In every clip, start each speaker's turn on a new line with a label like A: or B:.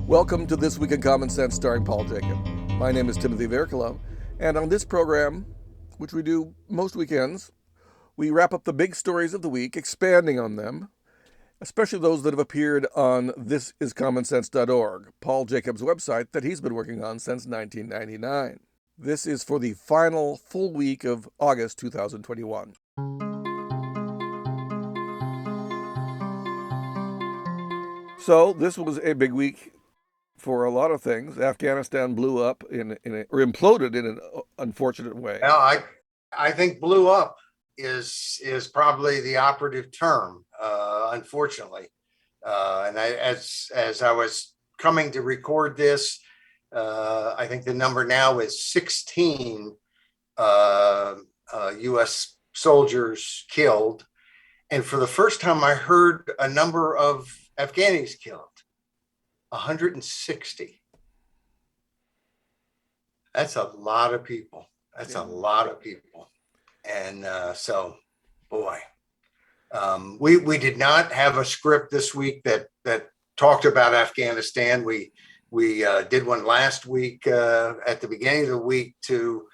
A: Welcome to This Week in Common Sense starring Paul Jacob. My name is Timothy Verkula, and on this program, which we do most weekends, we wrap up the big stories of the week, expanding on them, especially those that have appeared on thisiscommonsense.org, Paul Jacob's website that he's been working on since 1999. This is for the final full week of August 2021. So this was a big week for a lot of things. Afghanistan blew up or imploded in an unfortunate way.
B: Well, I think blew up is probably the operative term, unfortunately. And as I was coming to record this, I think the number now is 16 U.S. soldiers killed. And for the first time, I heard a number of Afghanis killed. 160. That's a lot of people. That's a lot of people. And so, boy, we did not have a script this week that talked about Afghanistan. We did one last week at the beginning of the week to,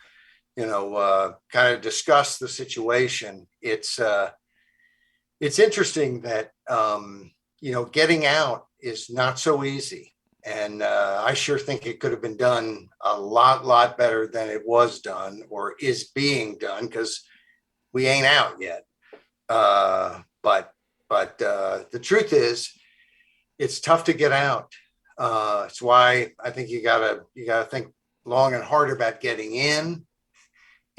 B: kind of discuss the situation. It's interesting that, getting out is not so easy. And I sure think it could have been done a lot better than it was done or is being done, because we ain't out yet. But the truth is, it's tough to get out. It's why I think you gotta think long and hard about getting in.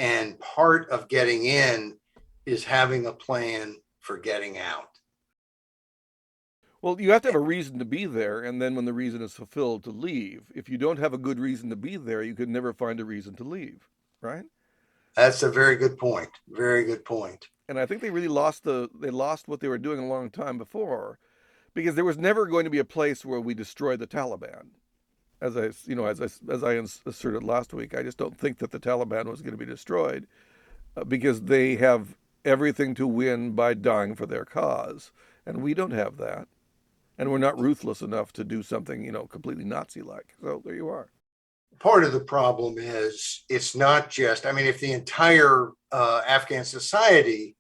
B: And part of getting in is having a plan for getting out.
A: Well, you have to have a reason to be there, and then when the reason is fulfilled, to leave. If you don't have a good reason to be there, you could never find a reason to leave, right?
B: That's a very good point. Very good point.
A: And I think they really lost what they were doing a long time before, because there was never going to be a place where we destroy the Taliban. As I asserted last week, I just don't think that the Taliban was going to be destroyed because they have everything to win by dying for their cause, and we don't have that. And we're not ruthless enough to do something, completely Nazi-like. So there you are.
B: Part of the problem is it's not just, if the entire Afghan society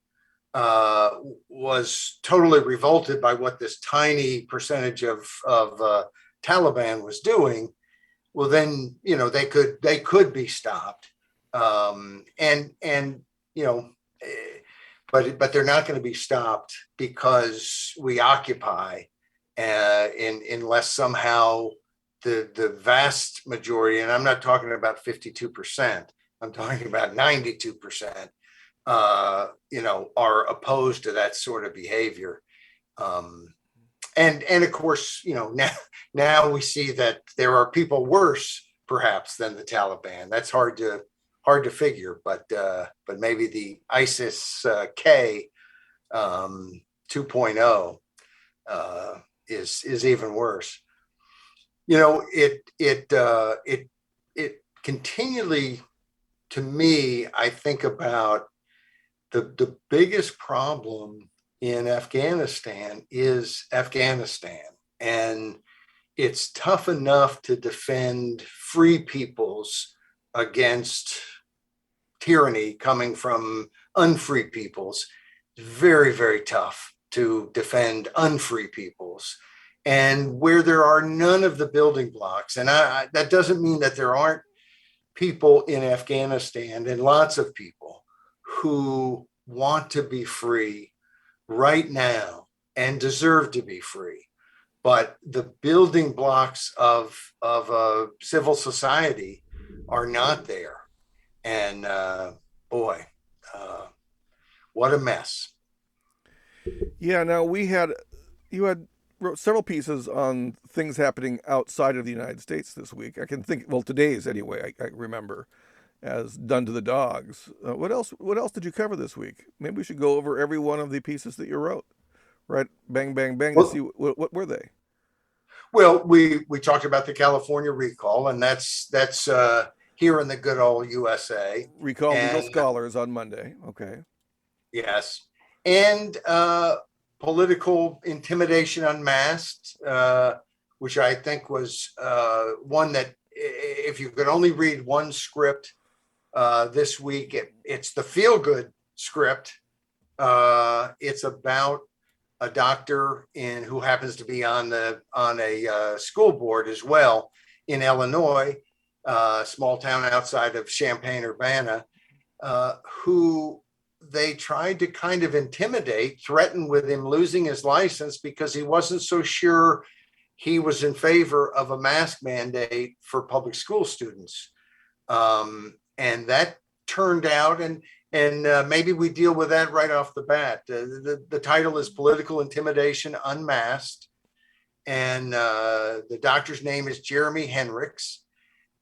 B: was totally revolted by what this tiny percentage of Taliban was doing, well, then, they could be stopped. But they're not going to be stopped because we occupy. Unless somehow the vast majority, and I'm not talking about 52%, I'm talking about 92%, are opposed to that sort of behavior. And of course, now we see that there are people worse, perhaps, than the Taliban. That's hard to figure, but maybe the ISIS K 2.0 is even worse. It continually, to me, I think about the biggest problem in Afghanistan is Afghanistan. And it's tough enough to defend free peoples against tyranny coming from unfree peoples. Very, very tough to defend unfree peoples, and where there are none of the building blocks. And that doesn't mean that there aren't people in Afghanistan, and lots of people who want to be free right now and deserve to be free. But the building blocks of a civil society are not there. And what a mess.
A: Yeah, now you wrote several pieces on things happening outside of the United States this week. I can think, today's anyway, I remember, as done to the dogs. What else did you cover this week? Maybe we should go over every one of the pieces that you wrote, right? Bang, bang, bang, to see what were they?
B: Well, we talked about the California recall, and that's here in the good old USA.
A: Recall legal scholars on Monday. Okay.
B: Yes. And political intimidation unmasked, which I think was one that if you could only read one script this week, it's the feel good script. It's about a doctor who happens to be on a school board as well in Illinois, small town outside of Champaign-Urbana, who they tried to kind of intimidate, threaten with him losing his license because he wasn't so sure he was in favor of a mask mandate for public school students. And that turned out, and maybe we deal with that right off the bat. The title is Political Intimidation Unmasked, and the doctor's name is Jeremy Henricks.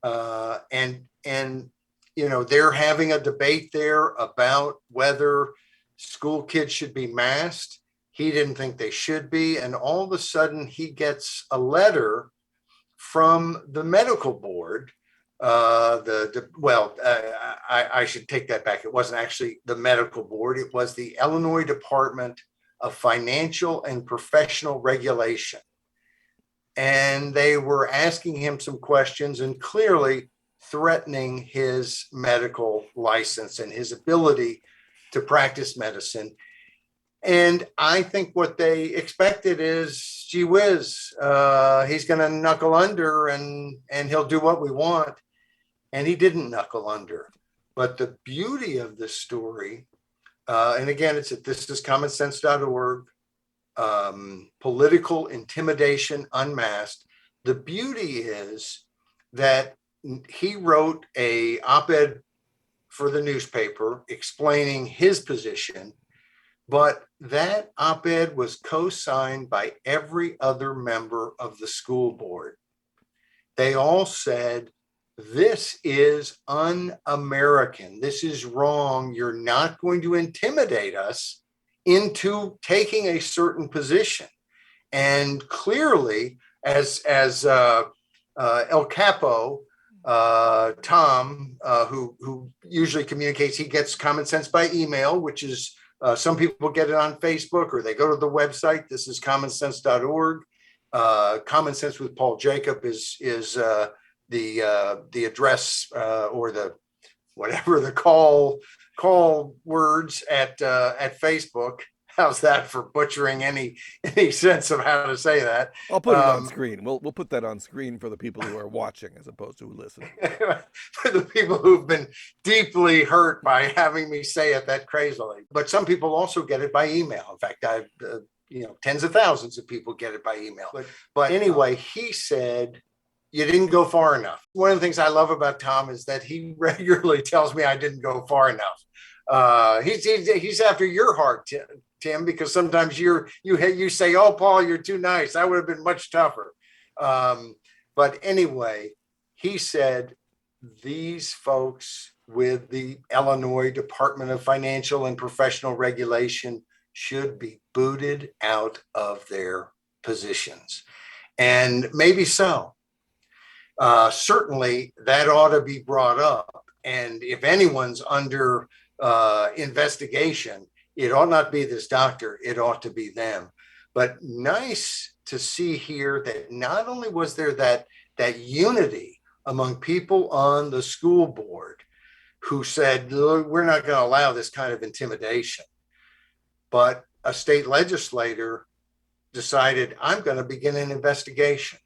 B: And you know, they're having a debate there about whether school kids should be masked. He didn't think they should be, and all of a sudden he gets a letter from the medical board. I should take that back. It wasn't actually the medical board. It was the Illinois Department of Financial and Professional Regulation. And they were asking him some questions and clearly threatening his medical license and his ability to practice medicine. And I think what they expected is, gee whiz, he's going to knuckle under and he'll do what we want. And he didn't knuckle under. But the beauty of this story, and again, this is commonsense.org, Political Intimidation Unmasked. The beauty is that he wrote a op-ed for the newspaper explaining his position, but that op-ed was co-signed by every other member of the school board. They all said, this is un-American. This is wrong. You're not going to intimidate us into taking a certain position. And clearly, as El Capo, Tom, who usually communicates, he gets Common Sense by email, which is some people get it on Facebook or they go to the website. This is commonsense.org. Common Sense with Paul Jacob is the address or the whatever the call words at Facebook. How's that for butchering any sense of how to say that?
A: I'll put it on screen. We'll put that on screen for the people who are watching as opposed to who listen.
B: For the people who've been deeply hurt by having me say it that crazily. But some people also get it by email. In fact, I've tens of thousands of people get it by email. But anyway, he said, you didn't go far enough. One of the things I love about Tom is that he regularly tells me I didn't go far enough. He's after your heart, Tim, because sometimes you say, "Oh, Paul, you're too nice. I would have been much tougher." But anyway, he said these folks with the Illinois Department of Financial and Professional Regulation should be booted out of their positions, and maybe so. Certainly, that ought to be brought up, and if anyone's under investigation, it ought not be this doctor, it ought to be them. But nice to see here that not only was there that unity among people on the school board who said, look, we're not going to allow this kind of intimidation, but a state legislator decided, I'm going to begin an investigation.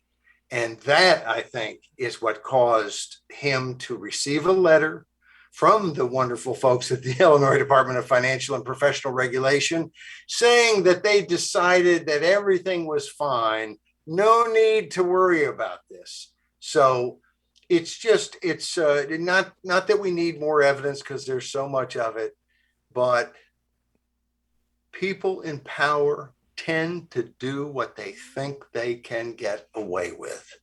B: And that, I think, is what caused him to receive a letter from the wonderful folks at the Illinois Department of Financial and Professional Regulation saying that they decided that everything was fine. No need to worry about this. So it's not that we need more evidence because there's so much of it, but people in power tend to do what they think they can get away with.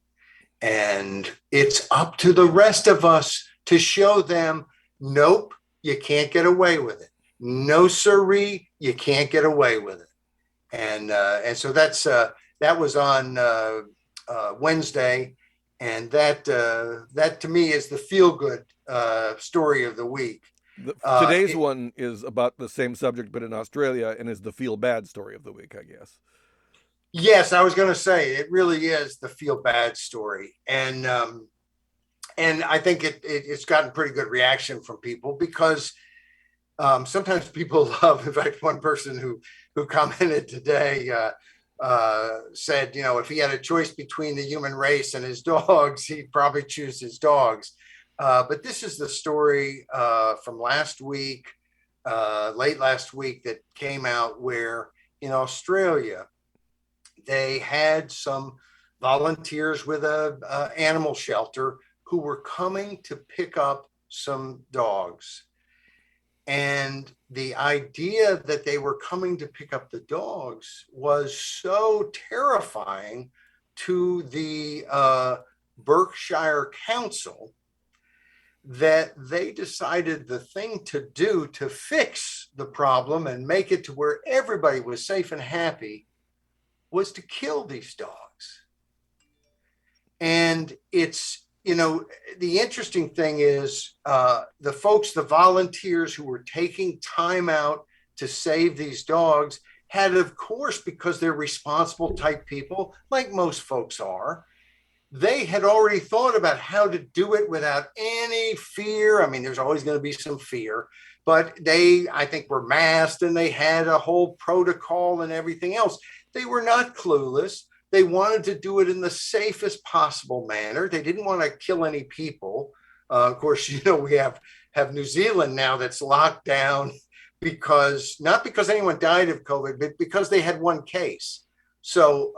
B: And it's up to the rest of us to show them, nope, you can't get away with it. No, sirree, you can't get away with it. And so that was on Wednesday, and that to me is the feel-good story of the week.
A: Today's one is about the same subject, but in Australia, and is the feel-bad story of the week, I guess.
B: Yes, I was going to say it really is the feel bad story, and I think it's gotten pretty good reaction from people because sometimes people love. In fact, one person who commented today said, if he had a choice between the human race and his dogs, he'd probably choose his dogs. But this is the story from last week, late last week, that came out where in Australia they had some volunteers with a animal shelter who were coming to pick up some dogs. And the idea that they were coming to pick up the dogs was so terrifying to the Berkshire Council that they decided the thing to do to fix the problem and make it to where everybody was safe and happy was to kill these dogs. And it's, the interesting thing is the volunteers who were taking time out to save these dogs had, of course, because they're responsible type people, like most folks are, they had already thought about how to do it without any fear. I mean, there's always going to be some fear, but they, I think, were masked and they had a whole protocol and everything else. They were not clueless. They wanted to do it in the safest possible manner. They didn't want to kill any people. Of course, we have New Zealand now that's locked down because not because anyone died of COVID, but because they had one case. So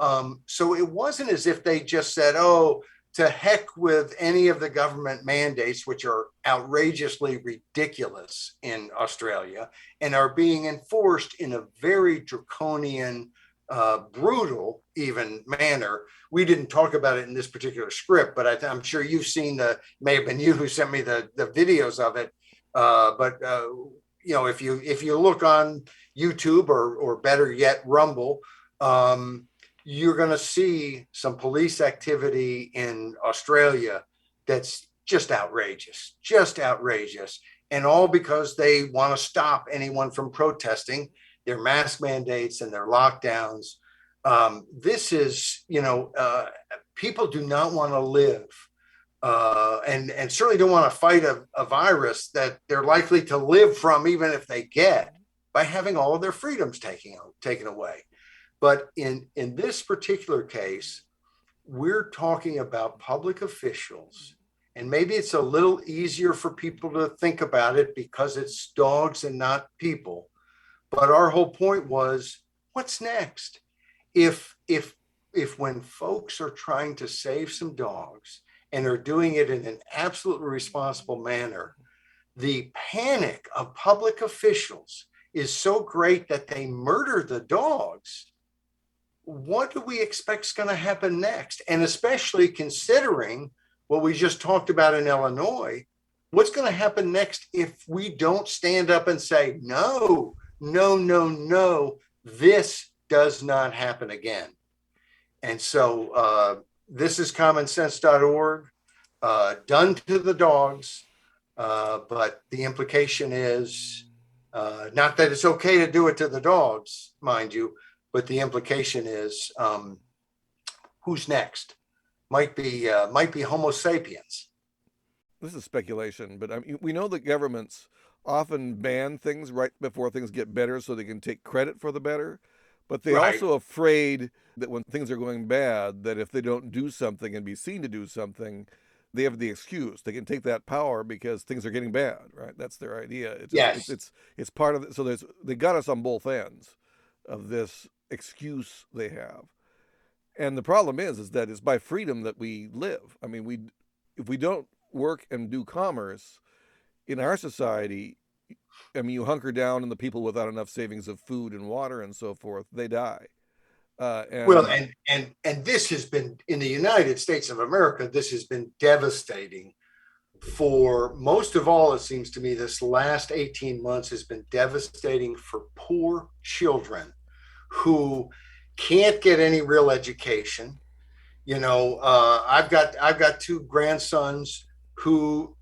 B: it wasn't as if they just said, "Oh, to heck with any of the government mandates," which are outrageously ridiculous in Australia and are being enforced in a very draconian, brutal even manner. We didn't talk about it in this particular script, but I'm sure you've seen may have been you who sent me the videos of it. But if you look on YouTube or better yet, Rumble, you're going to see some police activity in Australia that's just outrageous. And all because they want to stop anyone from protesting their mask mandates and their lockdowns. This is, people do not want to live and certainly don't want to fight a virus that they're likely to live from, even if they get, by having all of their freedoms taken away. But in this particular case, we're talking about public officials, and maybe it's a little easier for people to think about it because it's dogs and not people. But our whole point was, what's next? If when folks are trying to save some dogs and are doing it in an absolutely responsible manner, the panic of public officials is so great that they murder the dogs. What do we expect is going to happen next? And especially considering what we just talked about in Illinois, what's going to happen next if we don't stand up and say, no, no, no, no, this does not happen again. And so this is commonsense.org, done to the dogs. But the implication is not that it's okay to do it to the dogs, mind you, but the implication is who's next? Might be Homo sapiens.
A: This is speculation, but I mean, we know that governments often ban things right before things get better so they can take credit for the better. But they're
B: Right.
A: also afraid that when things are going bad, that if they don't do something and be seen to do something, they have the excuse. They can take that power because things are getting bad, right? That's their idea.
B: Yes.
A: It's part of it. So they got us on both ends of this excuse they have. And the problem is that it's by freedom that we live. I mean, if we don't work and do commerce in our society, I mean, you hunker down, and the people without enough savings of food and water and so forth, they die.
B: Well,
A: And
B: and this has been in the United States of America. This has been devastating for most of all. It seems to me this last 18 months has been devastating for poor children who can't get any real education. I've got two grandsons who,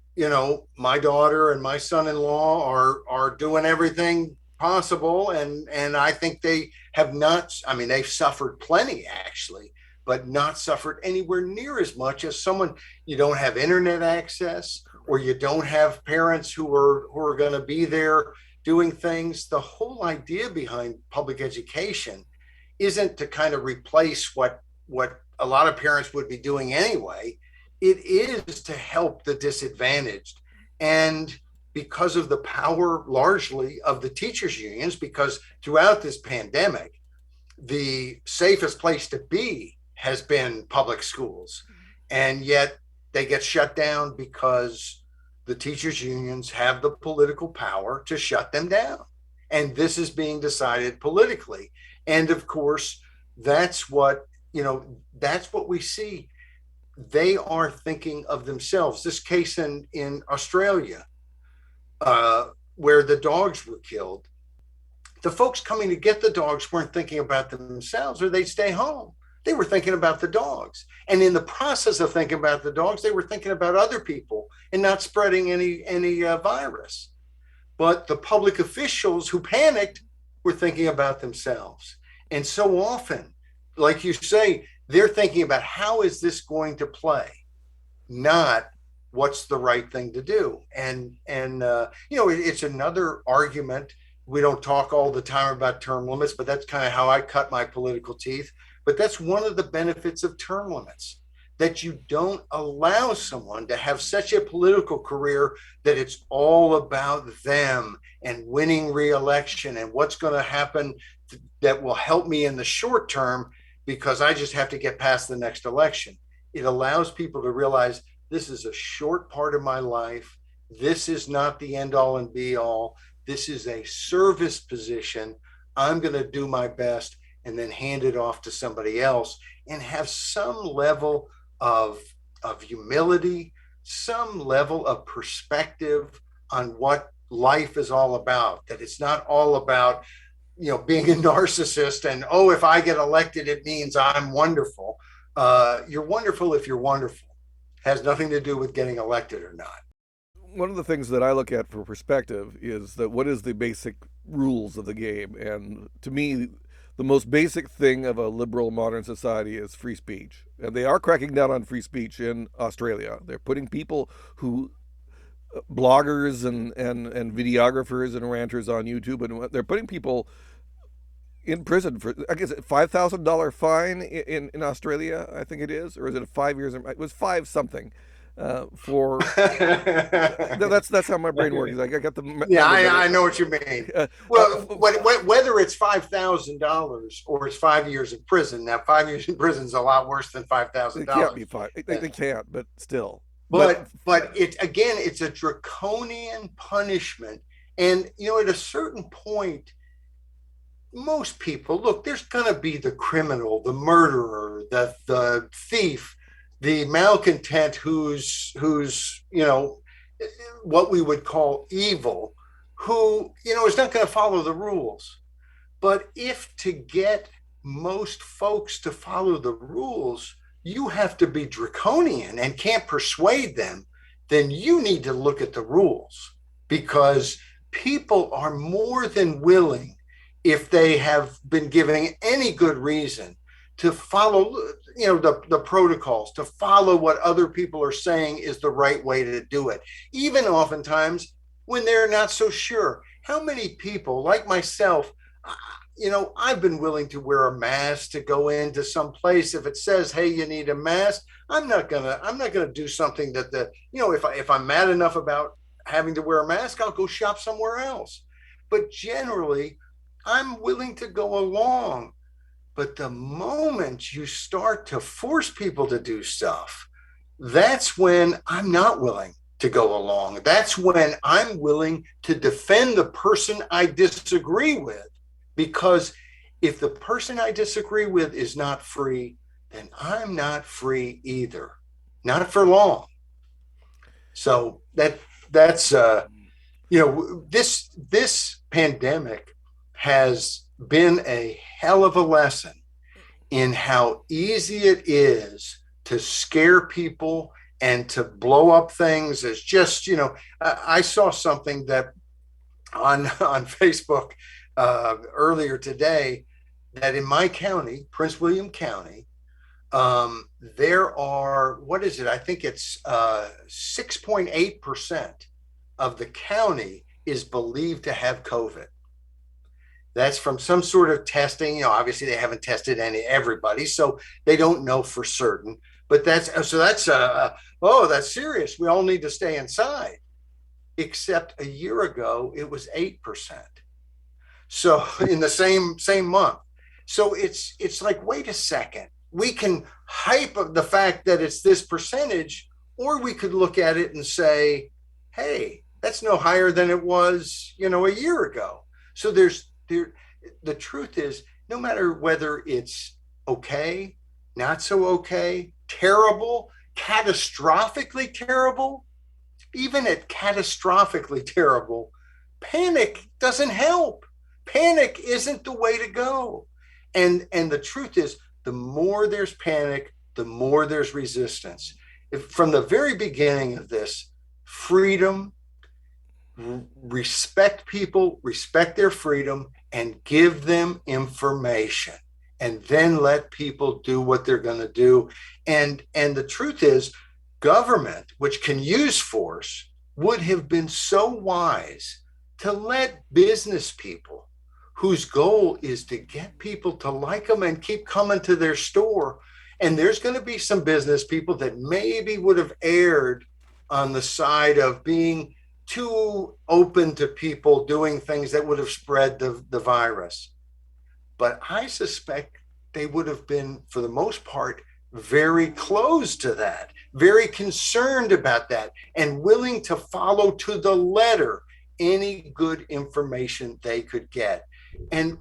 B: my daughter and my son-in-law are doing everything possible, and I think they have not. I mean, they've suffered plenty actually, but not suffered anywhere near as much as someone. You don't have internet access, or you don't have parents who are going to be there doing things. The whole idea behind public education isn't to kind of replace what a lot of parents would be doing anyway. It is to help the disadvantaged. And because of the power largely of the teachers unions, because throughout this pandemic, the safest place to be has been public schools. And yet they get shut down because the teachers unions have the political power to shut them down. And this is being decided politically. And of course, that's what, that's what we see. They are thinking of themselves. This case in Australia, where the dogs were killed, the folks coming to get the dogs weren't thinking about themselves or they'd stay home. They were thinking about the dogs. And in the process of thinking about the dogs, they were thinking about other people and not spreading any virus. But the public officials who panicked were thinking about themselves. And so often, like you say, they're thinking about how is this going to play, not what's the right thing to do. And it's another argument. We don't talk all the time about term limits, but that's kind of how I cut my political teeth. But that's one of the benefits of term limits, that you don't allow someone to have such a political career that it's all about them and winning re-election and what's going to happen that will help me in the short term because I just have to get past the next election. It allows people to realize this is a short part of my life. This is not the end all and be all. This is a service position. I'm going to do my best and then hand it off to somebody else and have some level of humility, some level of perspective on what life is all about, that it's not all about, being a narcissist and, oh, if I get elected, it means I'm wonderful. You're wonderful if you're wonderful. It has nothing to do with getting elected or not.
A: One of the things that I look at for perspective is that what is the basic rules of the game? And to me, the most basic thing of a liberal modern society is free speech. And they are cracking down on free speech in Australia. They're putting people who bloggers and videographers and ranters on YouTube, and they're putting people in prison for, I guess, $5,000 fine in Australia, I think it is, or is it 5 years? It was five something. For that's how my brain works. Like I got the
B: Yeah,
A: number,
B: I know what you mean.
A: uh,
B: Well, whether it's $5,000 or it's 5 years in prison, now 5 years in prison is a lot worse than
A: it can't
B: $5,000.
A: be five. They can't, but still.
B: But it's a draconian punishment, and at a certain point, most people look. There's going to be the criminal, the murderer, the thief, the malcontent who's what we would call evil, who is not going to follow the rules. But if to get most folks to follow the rules, you have to be draconian and can't persuade them, then you need to look at the rules, because people are more than willing, if they have been given any good reason, to follow the protocols, to follow what other people are saying is the right way to do it, even oftentimes when they're not so sure. How many people like myself, I've been willing to wear a mask to go into some place. If it says, hey, you need a mask, I'm not gonna do something that if I'm mad enough about having to wear a mask, I'll go shop somewhere else. But generally, I'm willing to go along. But the moment you start to force people to do stuff, that's when I'm not willing to go along. That's when I'm willing to defend the person I disagree with. Because if the person I disagree with is not free, then I'm not free either. Not for long. So that's this pandemic has been a hell of a lesson in how easy it is to scare people and to blow up things as just, I saw something that on Facebook earlier today that in my county, Prince William County, there are, what is it? I think it's 6.8% of the county is believed to have COVID. That's from some sort of testing. Obviously they haven't tested everybody, so they don't know for certain. But that's serious. We all need to stay inside. Except a year ago, it was 8%. So in the same month. So it's like, wait a second. We can hype the fact that it's this percentage, or we could look at it and say, hey, that's no higher than it was, a year ago. So the truth is, no matter whether it's okay, not so okay, terrible, catastrophically terrible, even at catastrophically terrible, panic doesn't help. Panic isn't the way to go. And the truth is, the more there's panic, the more there's resistance. From the very beginning of this, freedom, respect people, respect their freedom, and give them information, and then let people do what they're going to do. And the truth is, government, which can use force, would have been so wise to let business people whose goal is to get people to like them and keep coming to their store. And there's going to be some business people that maybe would have erred on the side of being too open to people doing things that would have spread the virus. But I suspect they would have been, for the most part, very close to that, very concerned about that, and willing to follow to the letter any good information they could get. And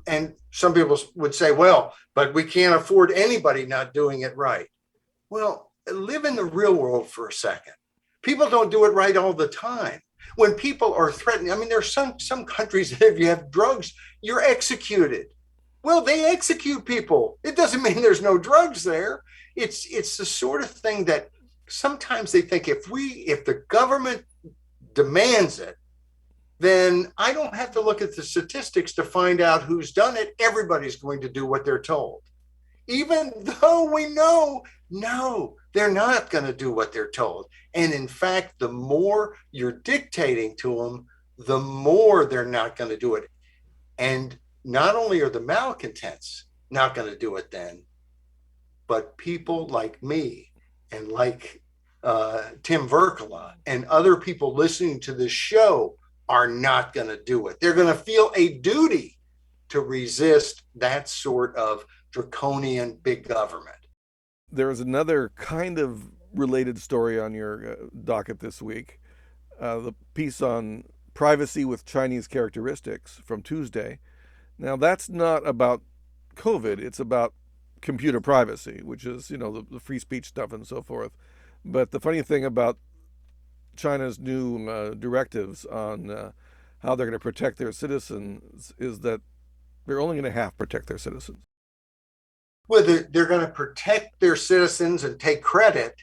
B: some people would say, well, but we can't afford anybody not doing it right. Well, live in the real world for a second. People don't do it right all the time. When people are threatened, I mean, there's some countries that if you have drugs, you're executed. Well, they execute people. It doesn't mean there's no drugs there. It's the sort of thing that sometimes they think, if the government demands it, then I don't have to look at the statistics to find out who's done it. Everybody's going to do what they're told, even though we know, no, they're not going to do what they're told. And in fact, the more you're dictating to them, the more they're not going to do it. And not only are the malcontents not going to do it then, but people like me and like Tim Verkala and other people listening to this show are not going to do it. They're going to feel a duty to resist that sort of draconian big government.
A: There is another kind of related story on your docket this week, the piece on privacy with Chinese characteristics from Tuesday. Now, that's not about COVID. It's about computer privacy, which is, the free speech stuff and so forth. But the funny thing about China's new directives on how they're going to protect their citizens is that they're only going to half protect their citizens.
B: Well, they're going to protect their citizens and take credit.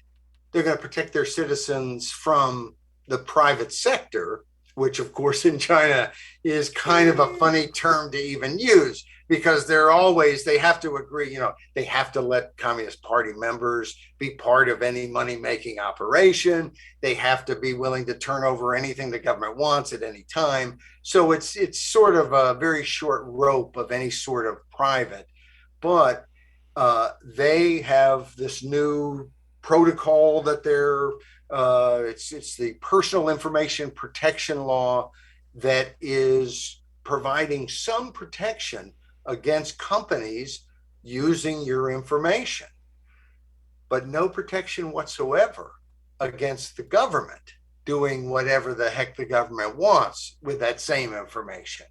B: They're going to protect their citizens from the private sector, which, of course, in China is kind of a funny term to even use, because they have to agree, they have to let Communist Party members be part of any money-making operation. They have to be willing to turn over anything the government wants at any time. So it's sort of a very short rope of any sort of private. But they have this new protocol that it's the Personal Information Protection Law that is providing some protection against companies using your information, but no protection whatsoever against the government doing whatever the heck the government wants with that same information.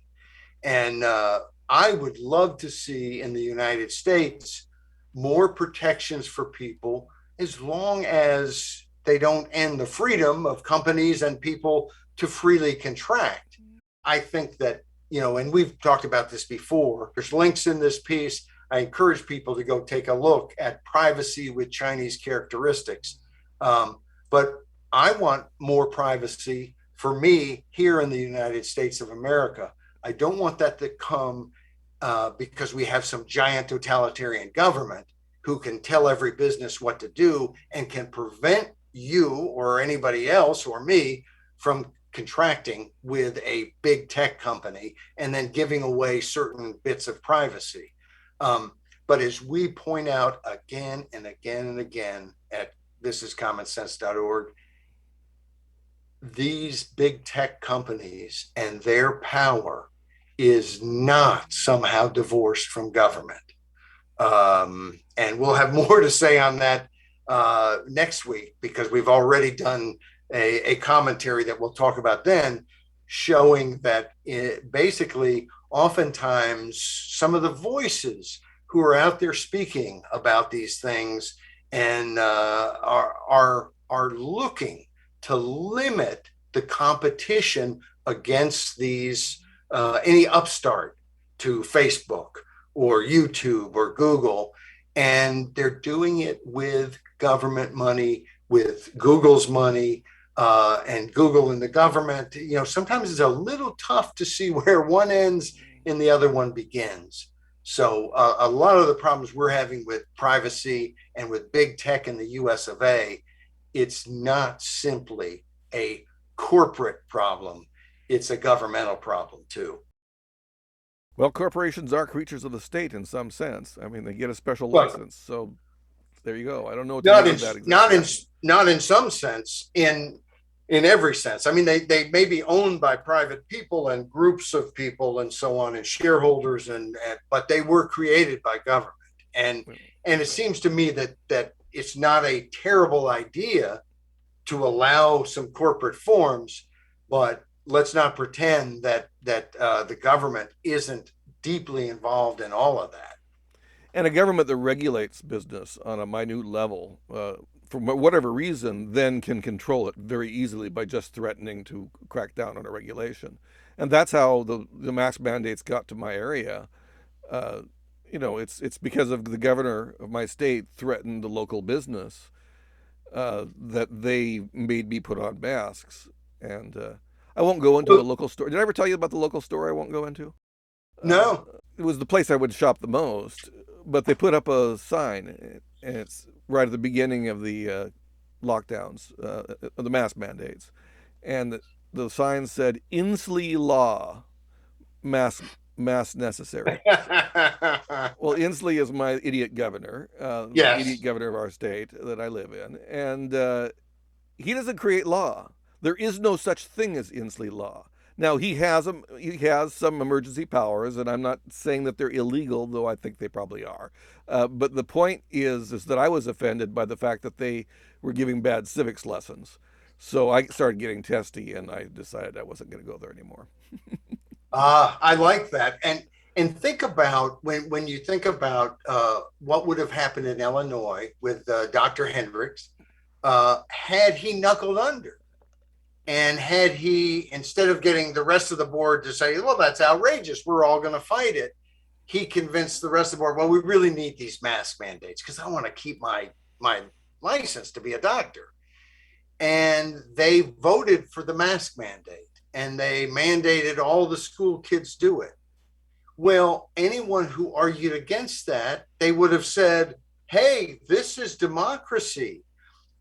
B: And I would love to see in the United States more protections for people, as long as they don't end the freedom of companies and people to freely contract. I think that, and we've talked about this before, there's links in this piece. I encourage people to go take a look at privacy with Chinese characteristics. But I want more privacy for me here in the United States of America, I don't want that to come because we have some giant totalitarian government who can tell every business what to do and can prevent you or anybody else or me from contracting with a big tech company and then giving away certain bits of privacy. But as we point out again and again and again at thisiscommonsense.org, these big tech companies and their power is not somehow divorced from government. And we'll have more to say on that next week, because we've already done a commentary that we'll talk about then, showing that basically oftentimes some of the voices who are out there speaking about these things and are looking to limit the competition against these any upstart to Facebook or YouTube or Google, and they're doing it with government money, with Google's money, and Google and the government. You know, sometimes it's a little tough to see where one ends and the other one begins. So a lot of the problems we're having with privacy and with big tech in the US of A, it's not simply a corporate problem, it's a governmental problem too.
A: Well, corporations are creatures of the state in some sense. I mean, they get a special
B: Well,
A: license, so there you go. I don't know what to
B: not
A: make
B: in
A: of that
B: not
A: exactly.
B: in not in some sense, in every sense. I mean, they may be owned by private people and groups of people and so on, and shareholders, and but they were created by government. and
A: Well,
B: and it seems to me that it's not a terrible idea to allow some corporate forms, but let's not pretend that the government isn't deeply involved in all of that.
A: and a government that regulates business on a minute level, for whatever reason, then can control it very easily by just threatening to crack down on a regulation. And that's how the mask mandates got to my area. Uh, it's because of the governor of my state threatened the local business that they made me put on masks. And I won't go into the local store. Did I ever tell you about the local store I won't go into? Uh,
B: No.
A: it was the place I would shop the most, but they put up a sign, and it's right at the beginning of the lockdowns, of the mask mandates, and the sign said "Inslee Law, mask necessary." Well, Inslee is my idiot governor, the idiot
B: Yes.
A: governor of our state that I live in, and he doesn't create law. There is no such thing as Inslee law. Now he has some emergency powers, and I'm not saying that they're illegal, though I think they probably are. But the point is that I was offended by the fact that they were giving bad civics lessons. So I started getting testy, and I decided I wasn't going to go there anymore.
B: I like that. And think about when you think about what would have happened in Illinois with Dr. Hendricks had he knuckled under. And had he, instead of getting the rest of the board to say, well, that's outrageous, we're all going to fight it, he convinced the rest of the board, well, we really need these mask mandates because I want to keep my license to be a doctor. And they voted for the mask mandate and they mandated all the school kids do it. Well, anyone who argued against that, they would have said, hey, this is democracy.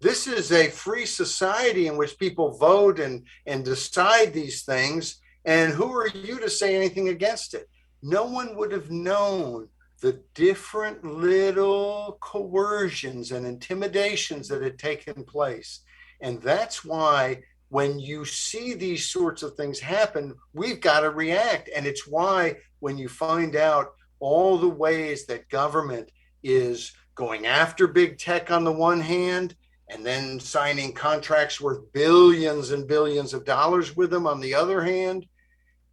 B: This is a free society in which people vote and decide these things. And who are you to say anything against it? No one would have known the different little coercions and intimidations that had taken place. And that's why when you see these sorts of things happen, we've got to react. And it's why when you find out all the ways that government is going after big tech on the one hand, and then signing contracts worth billions and billions of dollars with them on the other hand,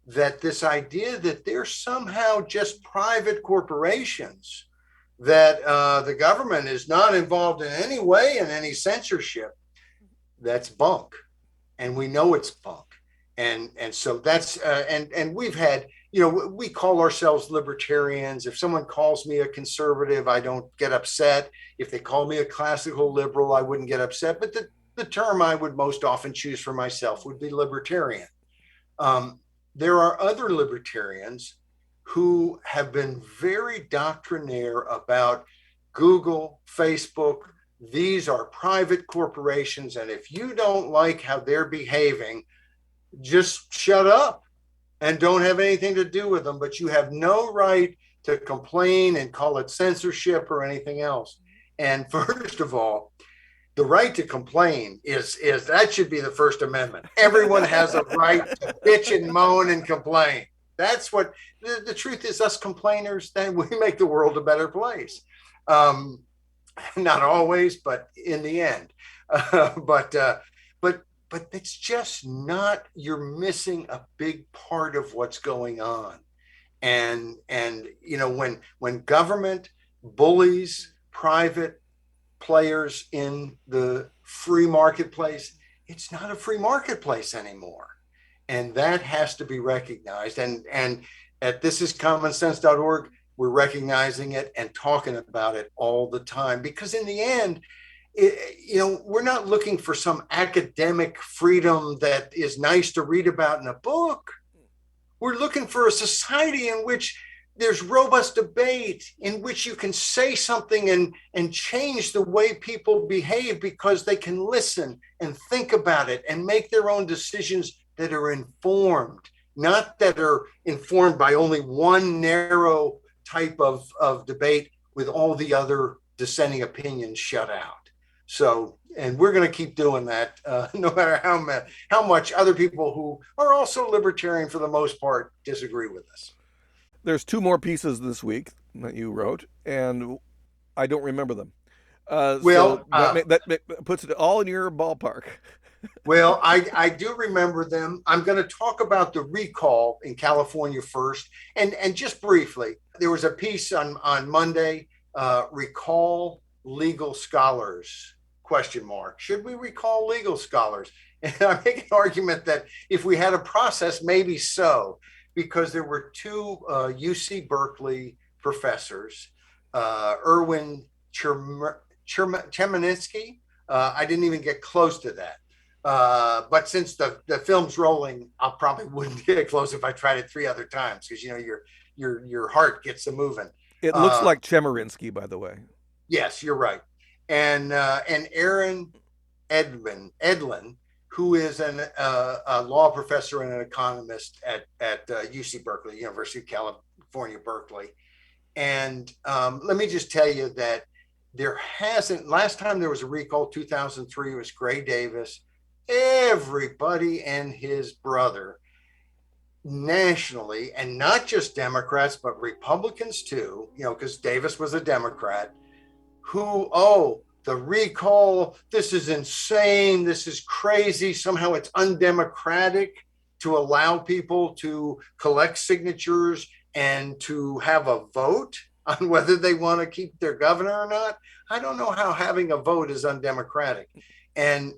B: that this idea that they're somehow just private corporations, that the government is not involved in any way in any censorship, that's bunk. And we know it's bunk. And so that's and we've had, you know, we call ourselves libertarians. If someone calls me a conservative, I don't get upset. If they call me a classical liberal, I wouldn't get upset. But the term I would most often choose for myself would be libertarian. There are other libertarians who have been very doctrinaire about Google, Facebook. These are private corporations, and if you don't like how they're behaving, just shut up and don't have anything to do with them. But you have no right to complain and call it censorship or anything else. And first of all, the right to complain is that should be the First Amendment. Everyone has a right to bitch and moan and complain. That's what the truth is. Us complainers, then we make the world a better place. Not always, but in the end. But it's just not. You're missing a big part of what's going on. And when government bullies private players in the free marketplace, it's not a free marketplace anymore. And that has to be recognized. And at thisiscommonsense.org, we're recognizing it and talking about it all the time, because in the end, we're not looking for some academic freedom that is nice to read about in a book. We're looking for a society in which there's robust debate, in which you can say something and change the way people behave because they can listen and think about it and make their own decisions that are informed, not that are informed by only one narrow type of debate with all the other dissenting opinions shut out. So, and we're going to keep doing that, no matter how much other people who are also libertarian for the most part disagree with us.
A: There's two more pieces this week that you wrote, and I don't remember them. So that puts it all in your ballpark.
B: Well, I do remember them. I'm going to talk about the recall in California first. And just briefly, there was a piece on Monday, recall legal scholars, ? Should we recall legal scholars? And I make an argument that if we had a process, maybe so, because there were two UC Berkeley professors, Erwin Chemerinsky. I didn't even get close to that. But since the film's rolling, I probably wouldn't get close if I tried it 3 other times, because your heart gets to moving.
A: It looks like Chemerinsky, by the way.
B: Yes, you're right. And Aaron Edlin, who is a law professor and an economist at UC Berkeley, University of California, Berkeley. And let me just tell you that last time there was a recall, 2003, it was Gray Davis. Everybody and his brother nationally, and not just Democrats, but Republicans too, because Davis was a Democrat, the recall, this is insane, this is crazy, somehow it's undemocratic to allow people to collect signatures and to have a vote on whether they want to keep their governor or not. I don't know how having a vote is undemocratic. And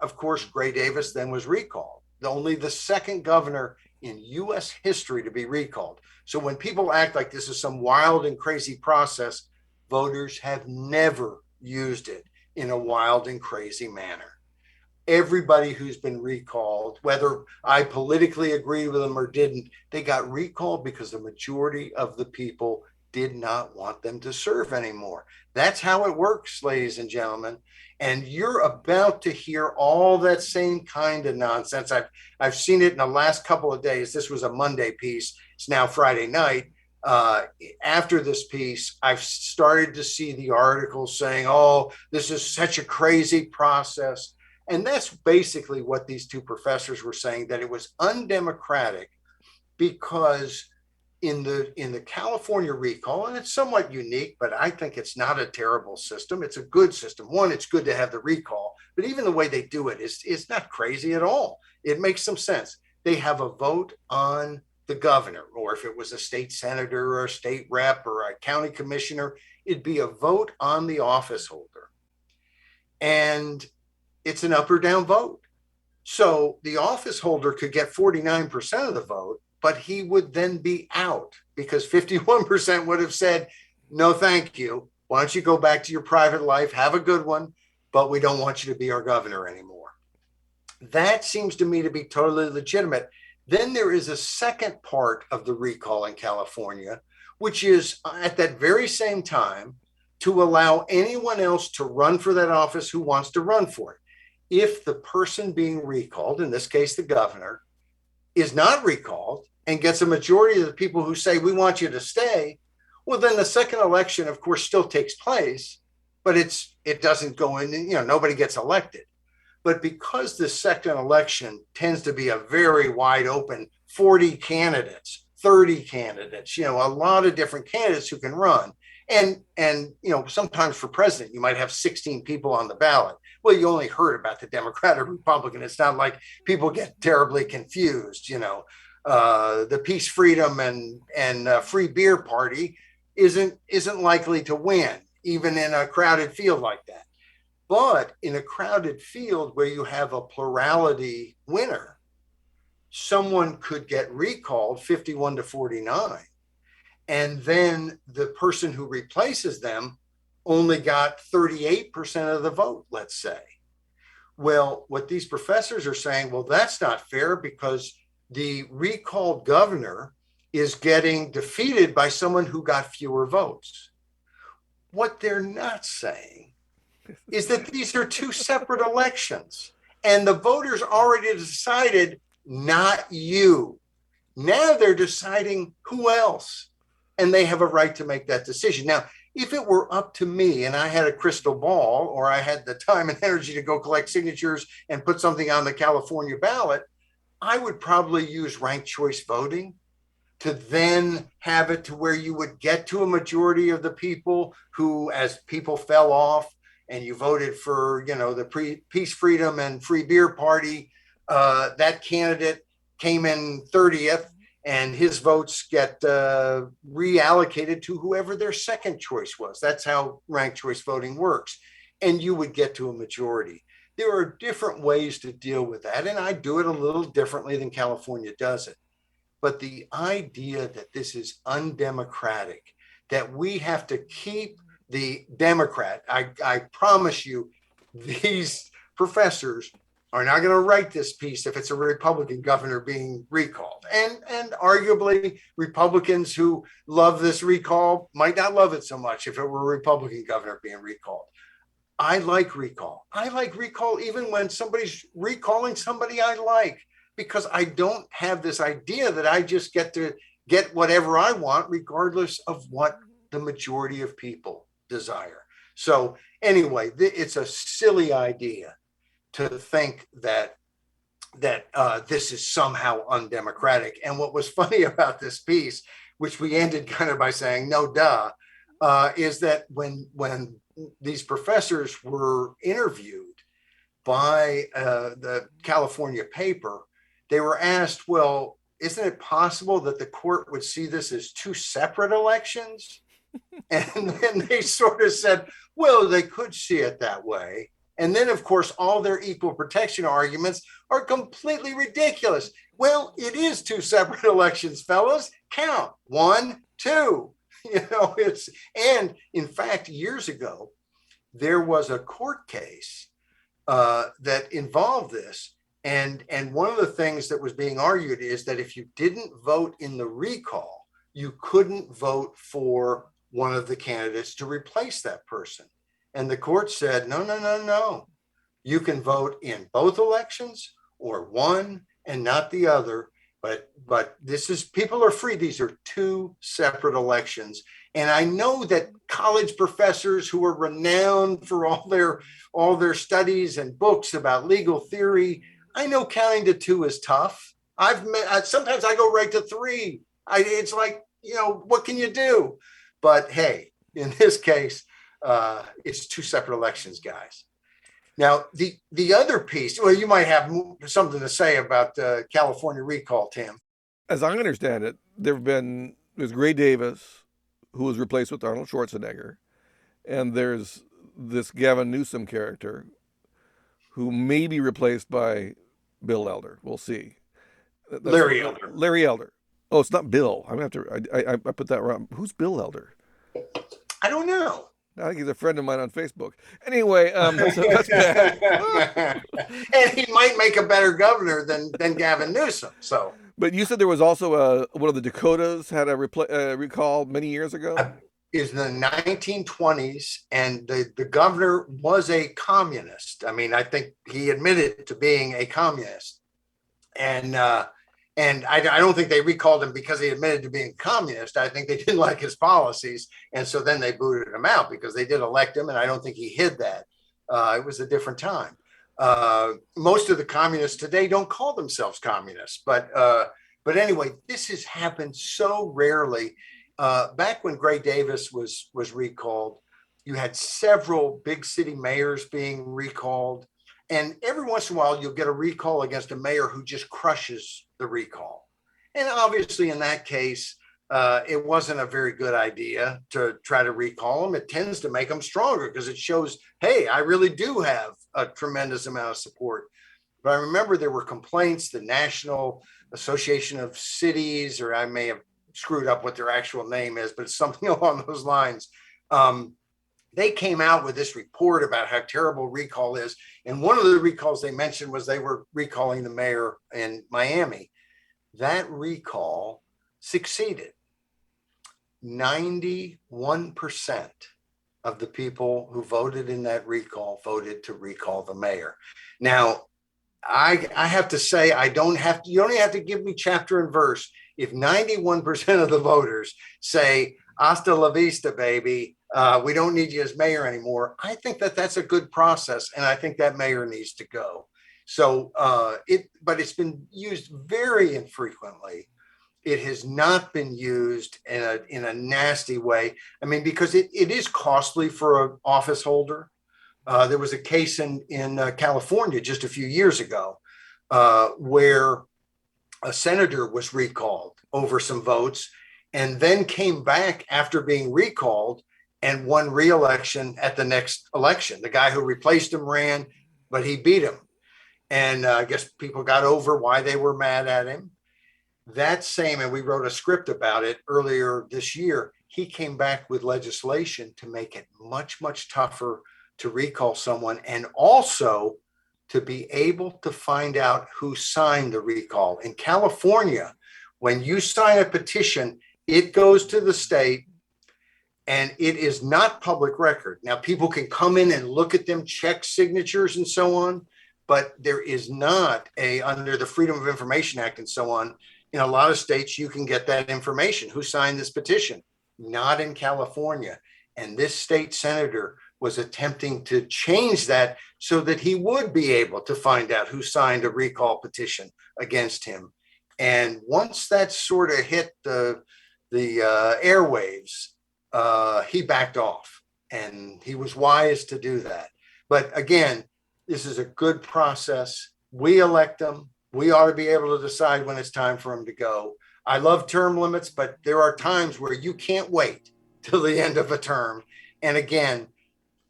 B: of course, Gray Davis then was recalled, only the second governor in U.S. history to be recalled. So when people act like this is some wild and crazy process, voters have never used it in a wild and crazy manner. Everybody who's been recalled, whether I politically agree with them or didn't, they got recalled because the majority of the people did not want them to serve anymore. That's how it works, ladies and gentlemen. And you're about to hear all that same kind of nonsense. I've seen it in the last couple of days. This was a Monday piece. It's now Friday night. After this piece, I've started to see the articles saying, oh, this is such a crazy process. And that's basically what these two professors were saying, that it was undemocratic because in the California recall, and it's somewhat unique, but I think it's not a terrible system. It's a good system. One, it's good to have the recall, but even the way they do it is not crazy at all. It makes some sense. They have a vote on the governor, or if it was a state senator or a state rep or a county commissioner, it'd be a vote on the office holder. And it's an up or down vote. So the office holder could get 49% of the vote, but he would then be out because 51% would have said, no, thank you. Why don't you go back to your private life? Have a good one. but we don't want you to be our governor anymore. That seems to me to be totally legitimate. Then there is a second part of the recall in California, which is at that very same time to allow anyone else to run for that office who wants to run for it. If the person being recalled, in this case the governor, is not recalled and gets a majority of the people who say, we want you to stay, well, then the second election, of course, still takes place, but it doesn't go in, nobody gets elected. But because the second election tends to be a very wide open 40 candidates, 30 candidates, a lot of different candidates who can run. And sometimes for president, you might have 16 people on the ballot. Well, you only heard about the Democrat or Republican. It's not like people get terribly confused. The Peace, Freedom, and Free Beer Party isn't likely to win, even in a crowded field like that. But in a crowded field where you have a plurality winner, someone could get recalled 51-49. And then the person who replaces them only got 38% of the vote, let's say. Well, what these professors are saying, well, that's not fair because the recalled governor is getting defeated by someone who got fewer votes. What they're not saying is that these are two separate elections and the voters already decided not you. Now they're deciding who else, and they have a right to make that decision. Now, if it were up to me and I had a crystal ball or I had the time and energy to go collect signatures and put something on the California ballot, I would probably use ranked choice voting to then have it to where you would get to a majority of the people who, as people fell off and you voted for, the Peace, Freedom, and Free Beer Party, that candidate came in 30th and his votes get reallocated to whoever their second choice was. That's how ranked choice voting works. And you would get to a majority. There are different ways to deal with that, and I do it a little differently than California does it. But the idea that this is undemocratic, that we have to keep the Democrat, I promise you, these professors are not going to write this piece if it's a Republican governor being recalled. And arguably, Republicans who love this recall might not love it so much if it were a Republican governor being recalled. I like recall. I like recall even when somebody's recalling somebody I like, because I don't have this idea that I just get to get whatever I want, regardless of what the majority of people desire. So anyway, it's a silly idea to think that this is somehow undemocratic. And what was funny about this piece, which we ended kind of by saying, no, duh, is that when these professors were interviewed by the California paper, they were asked, well, isn't it possible that the court would see this as two separate elections? And then they sort of said, well, they could see it that way. And then, of course, all their equal protection arguments are completely ridiculous. Well, it is two separate elections, fellas. Count 1, 2. And in fact, years ago, there was a court case that involved this. And one of the things that was being argued is that if you didn't vote in the recall, you couldn't vote for one of the candidates to replace that person. And the court said, no. You can vote in both elections or one and not the other. But this is, people are free. These are two separate elections. And I know that college professors who are renowned for all their studies and books about legal theory, I know counting to two is tough. Sometimes I go right to 3. It's like, what can you do? But hey, in this case, it's two separate elections, guys. Now, the other piece, well, you might have something to say about California recall, Tim.
A: As I understand it, there's Gray Davis, who was replaced with Arnold Schwarzenegger, and there's this Gavin Newsom character who may be replaced by Bill Elder. We'll see.
B: Larry Elder.
A: Larry Elder. Oh, it's not Bill. I'm gonna have to. I put that wrong. Who's Bill Elder?
B: I don't know.
A: I think he's a friend of mine on Facebook. Anyway, so that's bad.
B: And he might make a better governor than Gavin Newsom. So
A: But you said there was also one of the Dakotas had a recall many years ago.
B: I, is in the 1920s, and the governor was a communist. I mean, I think he admitted to being a communist, and I don't think they recalled him because he admitted to being communist. I think they didn't like his policies, and so then they booted him out because they did elect him, and I don't think he hid that. It was a different time. Most of the communists today don't call themselves communists, but anyway, this has happened so rarely. Back when Gray Davis was recalled, you had several big city mayors being recalled. And every once in a while, you'll get a recall against a mayor who just crushes the recall. And obviously, in that case, it wasn't a very good idea to try to recall them. It tends to make them stronger because it shows, hey, I really do have a tremendous amount of support. But I remember there were complaints, the National Association of Cities, or I may have screwed up what their actual name is, but it's something along those lines. They came out with this report about how terrible recall is. And one of the recalls they mentioned was they were recalling the mayor in Miami. That recall succeeded. 91% of the people who voted in that recall voted to recall the mayor. Now, I have to say, you don't even have to give me chapter and verse. If 91% of the voters say, hasta la vista, baby, we don't need you as mayor anymore, I think that's a good process. And I think that mayor needs to go. So but it's been used very infrequently. It has not been used in a nasty way. I mean, because it is costly for an office holder. There was a case in California just a few years ago where a senator was recalled over some votes and then came back after being recalled and won re-election at the next election. The guy who replaced him ran, but he beat him. And I guess people got over why they were mad at him. That same, and we wrote a script about it earlier this year, he came back with legislation to make it much, much tougher to recall someone, and also to be able to find out who signed the recall. In California, when you sign a petition, it goes to the state and it is not public record. Now, people can come in and look at them, check signatures and so on, but there is not under the Freedom of Information Act and so on, in a lot of states, you can get that information. Who signed this petition? Not in California. And this state senator was attempting to change that so that he would be able to find out who signed a recall petition against him. And once that sort of hit the airwaves, he backed off, and he was wise to do that. But again, this is a good process. We elect them. We ought to be able to decide when it's time for them to go. I love term limits, but there are times where you can't wait till the end of a term. And again,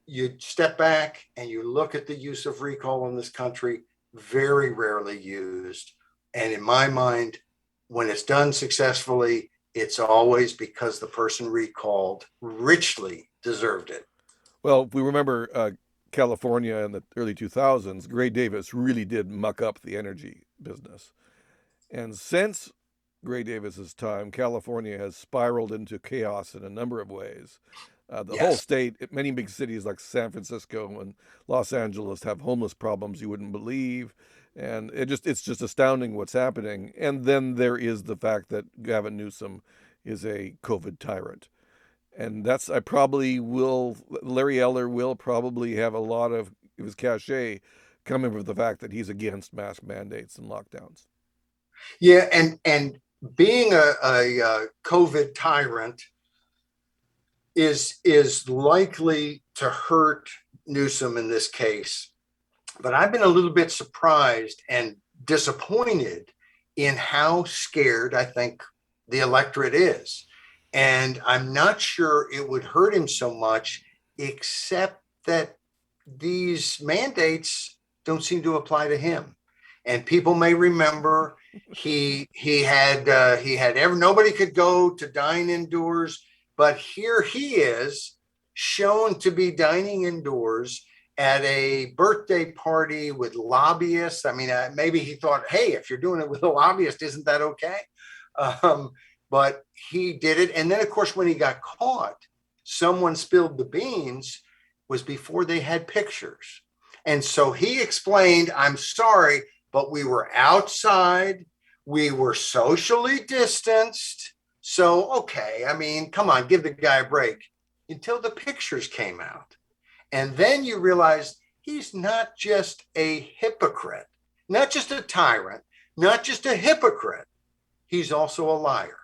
B: you step back and you look at the use of recall in this country, very rarely used. And in my mind, when it's done successfully, it's always because the person recalled richly deserved it.
A: Well, if we remember California in the early 2000s, Gray Davis really did muck up the energy business. And since Gray Davis's time, California has spiraled into chaos in a number of ways. The whole
B: Yes.
A: state, many big cities like San Francisco and Los Angeles have homeless problems you wouldn't believe. And it's just astounding what's happening. And then there is the fact that Gavin Newsom is a COVID tyrant. And I probably will, Larry Eller will probably have a lot of his cachet coming from the fact that he's against mask mandates and lockdowns.
B: Yeah, and being a COVID tyrant is likely to hurt Newsom in this case. But I've been a little bit surprised and disappointed in how scared I think the electorate is. And I'm not sure it would hurt him so much, except that these mandates don't seem to apply to him. And people may remember he had nobody could go to dine indoors, but here he is shown to be dining indoors at a birthday party with lobbyists. I mean, maybe he thought, hey, if you're doing it with a lobbyist, isn't that okay? Um, but he did it. And then, of course, when he got caught, someone spilled the beans was before they had pictures. And so he explained, I'm sorry, but we were outside. We were socially distanced. So, okay, I mean, come on, give the guy a break until the pictures came out. And then you realize he's not just a hypocrite, not just a tyrant, not just a hypocrite. He's also a liar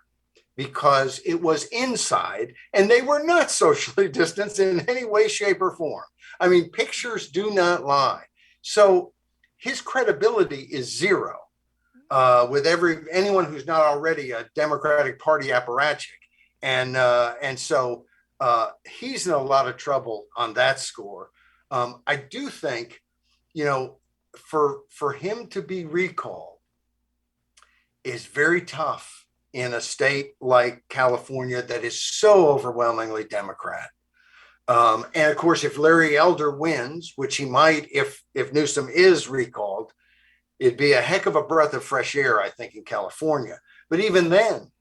B: because it was inside and they were not socially distanced in any way, shape, or form. I mean, pictures do not lie. So his credibility is zero with anyone who's not already a Democratic Party apparatchik. And so he's in a lot of trouble on that score. I do think, for him to be recalled is very tough in a state like California that is so overwhelmingly Democrat. And of course, if Larry Elder wins, which he might, if Newsom is recalled, it'd be a heck of a breath of fresh air, I think, in California. But even then,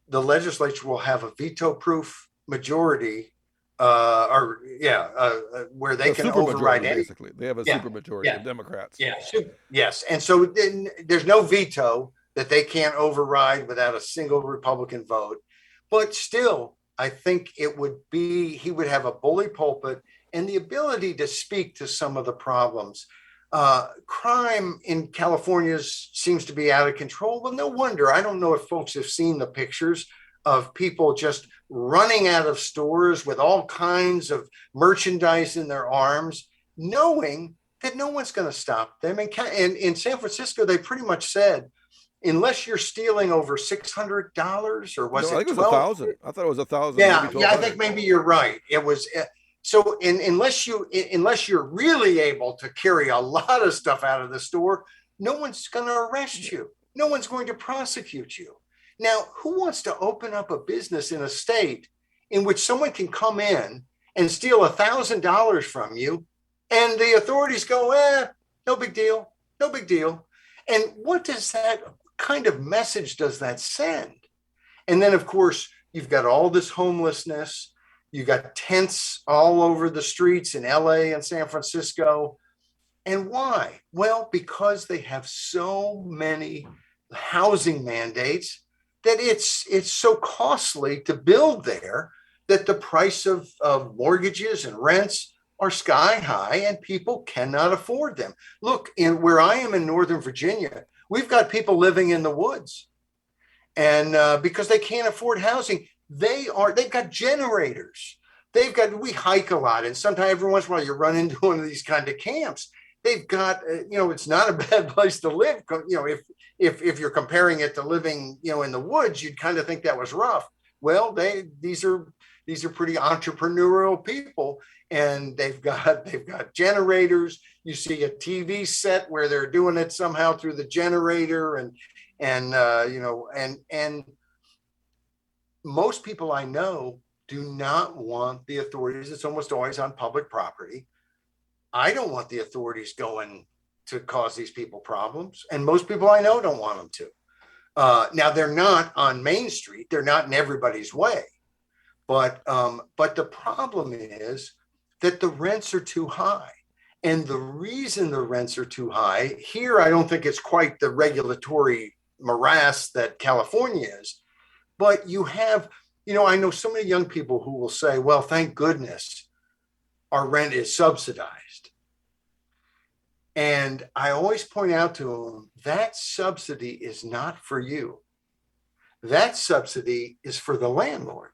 B: the legislature will have a veto-proof majority, where they can override any.
A: Basically, they have a super majority of Democrats.
B: Yes, and so then there's no veto that they can't override without a single Republican vote. But still, I think he would have a bully pulpit and the ability to speak to some of the problems. Crime in California seems to be out of control. Well, no wonder. I don't know if folks have seen the pictures of people just running out of stores with all kinds of merchandise in their arms, knowing that no one's going to stop them. And in San Francisco, they pretty much said, unless you're stealing over $600, or was it?
A: I think it was 1,000. I thought it was 1,000.
B: Yeah, I think maybe you're right. It was. So unless you're really able to carry a lot of stuff out of the store, no one's going to arrest you. No one's going to prosecute you. Now, who wants to open up a business in a state in which someone can come in and steal $1,000 from you, and the authorities go, no big deal, no big deal? And what kind of message does that send? And then, of course, you've got all this homelessness. You got tents all over the streets in LA and San Francisco. And why? Well, because they have so many housing mandates that it's so costly to build there that the price of mortgages and rents are sky high and people cannot afford them. Look, where I am in Northern Virginia, we've got people living in the woods. And because they can't afford housing, they've got generators. We hike a lot, and sometimes every once in a while you run into one of these kind of camps. They've got, it's not a bad place to live. If you're comparing it to living, in the woods, you'd kind of think that was rough. Well, these are pretty entrepreneurial people, and they've got generators. You see a TV set where they're doing it somehow through the generator, and most people I know do not want the authorities. It's almost always on public property. I don't want the authorities going to cause these people problems. And most people I know don't want them to. Now, they're not on Main Street. They're not in everybody's way. But the problem is that the rents are too high. And the reason the rents are too high here, I don't think it's quite the regulatory morass that California is. But you have, I know so many young people who will say, well, thank goodness our rent is subsidized. And I always point out to them, that subsidy is not for you. That subsidy is for the landlord.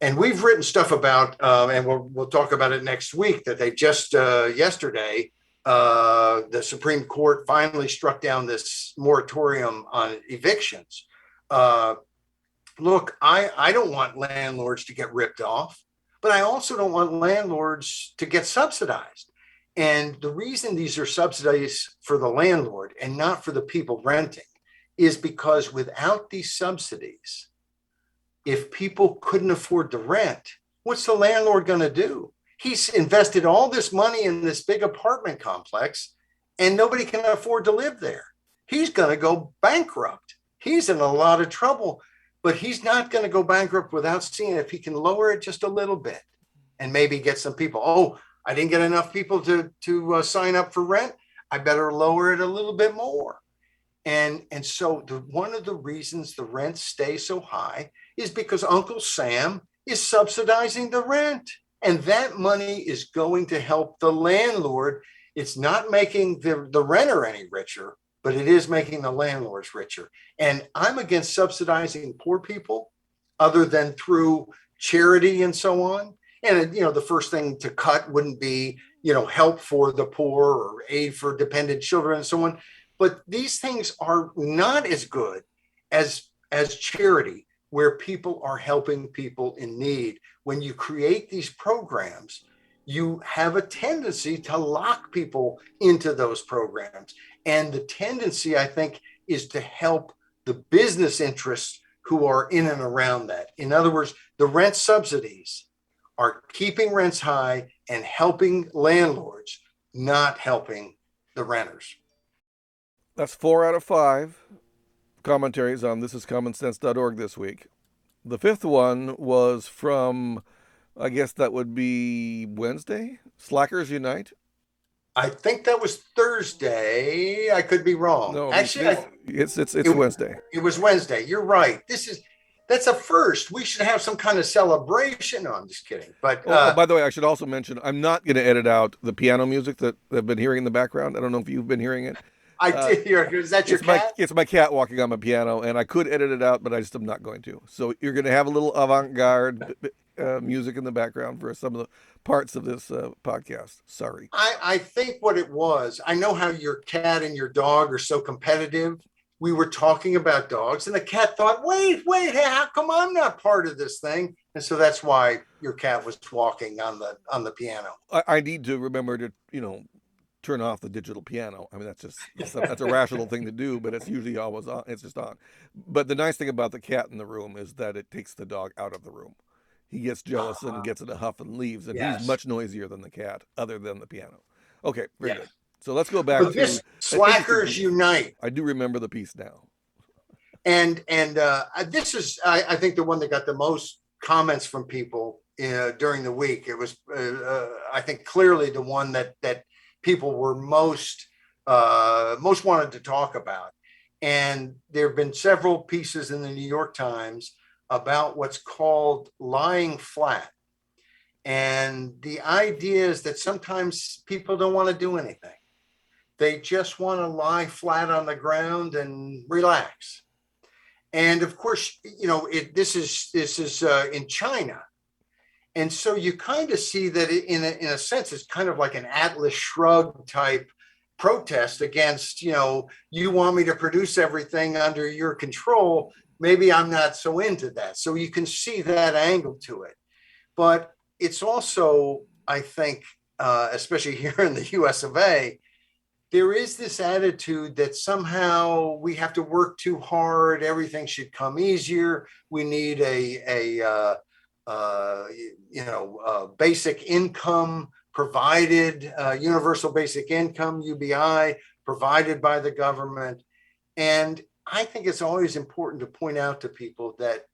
B: And we've written stuff about, and we'll talk about it next week, that they just yesterday, the Supreme Court finally struck down this moratorium on evictions. Look, I don't want landlords to get ripped off, but I also don't want landlords to get subsidized. And the reason these are subsidies for the landlord and not for the people renting is because without these subsidies, if people couldn't afford the rent, what's the landlord going to do? He's invested all this money in this big apartment complex and nobody can afford to live there. He's going to go bankrupt. He's in a lot of trouble, but he's not going to go bankrupt without seeing if he can lower it just a little bit and maybe get some people. Oh, I didn't get enough people to sign up for rent. I better lower it a little bit more. And so one of the reasons the rents stay so high is because Uncle Sam is subsidizing the rent. And that money is going to help the landlord. It's not making the renter any richer, but it is making the landlords richer. And I'm against subsidizing poor people other than through charity and so on. And, the first thing to cut wouldn't be, help for the poor or aid for dependent children and so on. But these things are not as good as charity, where people are helping people in need. When you create these programs, you have a tendency to lock people into those programs. And the tendency, I think, is to help the business interests who are in and around that. In other words, the rent subsidies are keeping rents high and helping landlords, not helping the renters.
A: That's 4 out of 5 commentaries on thisiscommonsense.org this week. The fifth one was from, I guess that would be Wednesday, Slackers Unite.
B: I think that was Thursday. I could be wrong.
A: No,
B: Actually,
A: it's
B: it,
A: Wednesday.
B: It was Wednesday. You're right. That's a first. We should have some kind of celebration. No, I'm just kidding. But
A: by the way, I should also mention I'm not going to edit out the piano music that I've been hearing in the background. I don't know if you've been hearing it.
B: I did hear. Is that your cat?
A: It's my cat walking on my piano, and I could edit it out, but I just am not going to. So you're going to have a little avant-garde music in the background for some of the parts of this podcast. Sorry.
B: I think what it was, I know how your cat and your dog are so competitive. We were talking about dogs, and the cat thought, wait, how come I'm not part of this thing? And so that's why your cat was walking on the piano.
A: I need to remember to, turn off the digital piano. I mean, that's a rational thing to do, but it's usually always on. It's just on. But the nice thing about the cat in the room is that it takes the dog out of the room. He gets jealous and gets in a huff and leaves, and
B: Yes.
A: he's much noisier than the cat, other than the piano. Okay, very good. So let's go back
B: But this Slackers Unite.
A: I do remember the piece now.
B: And this is, I think, the one that got the most comments from people during the week. It was, I think, clearly the one that people were most wanted to talk about. And there have been several pieces in the New York Times about what's called lying flat. And the idea is that sometimes people don't want to do anything. They just want to lie flat on the ground and relax. And of course, this is in China. And so you kind of see that in a sense, it's kind of like an Atlas Shrugged type protest against, you want me to produce everything under your control. Maybe I'm not so into that. So you can see that angle to it. But it's also, I think, especially here in the US of A, there is this attitude that somehow we have to work too hard. Everything should come easier. We need a basic income provided, universal basic income, UBI, provided by the government. And I think it's always important to point out to people that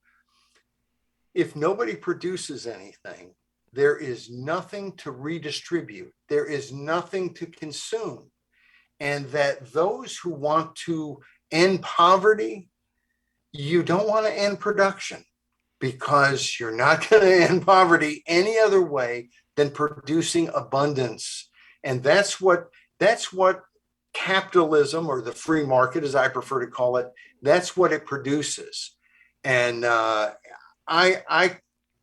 B: if nobody produces anything, there is nothing to redistribute. There is nothing to consume. And that those who want to end poverty, you don't want to end production, because you're not going to end poverty any other way than producing abundance. And that's what capitalism, or the free market, as I prefer to call it, that's what it produces. And I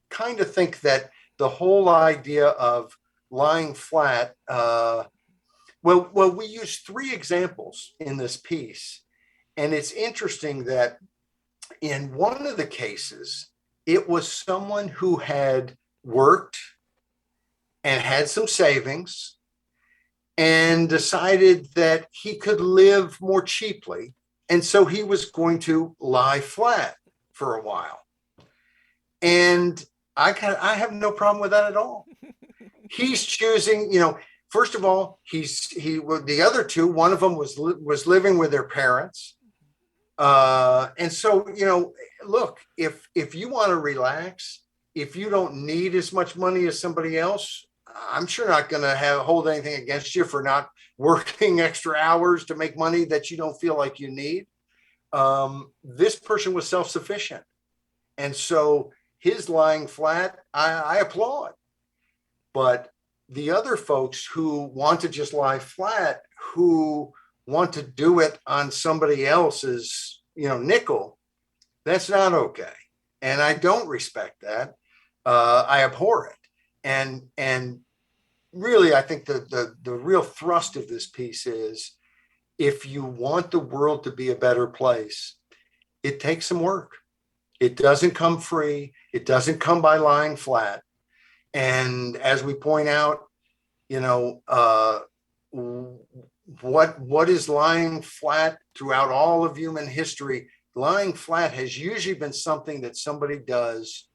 B: kind of think that the whole idea of lying flat, well, we use 3 examples in this piece. And it's interesting that in one of the cases, it was someone who had worked and had some savings and decided that he could live more cheaply. And so he was going to lie flat for a while. And I have no problem with that at all. He's choosing, you know, first of all, the other two, one of them was living with their parents. And so, you know, look, if you want to relax, if you don't need as much money as somebody else, I'm sure not going to hold anything against you for not working extra hours to make money that you don't feel like you need. This person was self-sufficient, and so his lying flat, I applaud. But the other folks who want to just lie flat, who want to do it on somebody else's, you know, nickel, that's not okay. And I don't respect that. I abhor it. And really, I think the real thrust of this piece is, if you want the world to be a better place, it takes some work. It doesn't come free. It doesn't come by lying flat. And as we point out, you know, what is lying flat throughout all of human history? Lying flat has usually been something that somebody does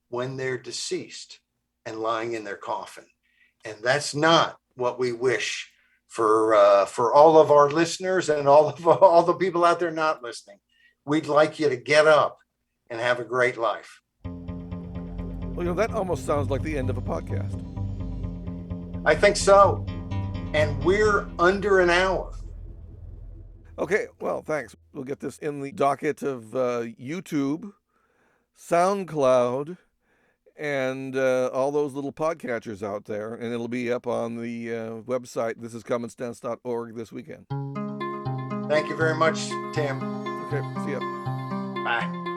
B: when they're deceased and lying in their coffin. And that's not what we wish for all of our listeners and all the people out there not listening. We'd like you to get up and have a great life.
A: Well, you know, that almost sounds like the end of a podcast.
B: I think so. And we're under an hour.
A: Okay, well, thanks. We'll get this in the docket of YouTube, SoundCloud, and all those little podcatchers out there, and it'll be up on the website thisiscommonsense.org this weekend.
B: Thank you very much, Tim.
A: Okay, see ya.
B: Bye.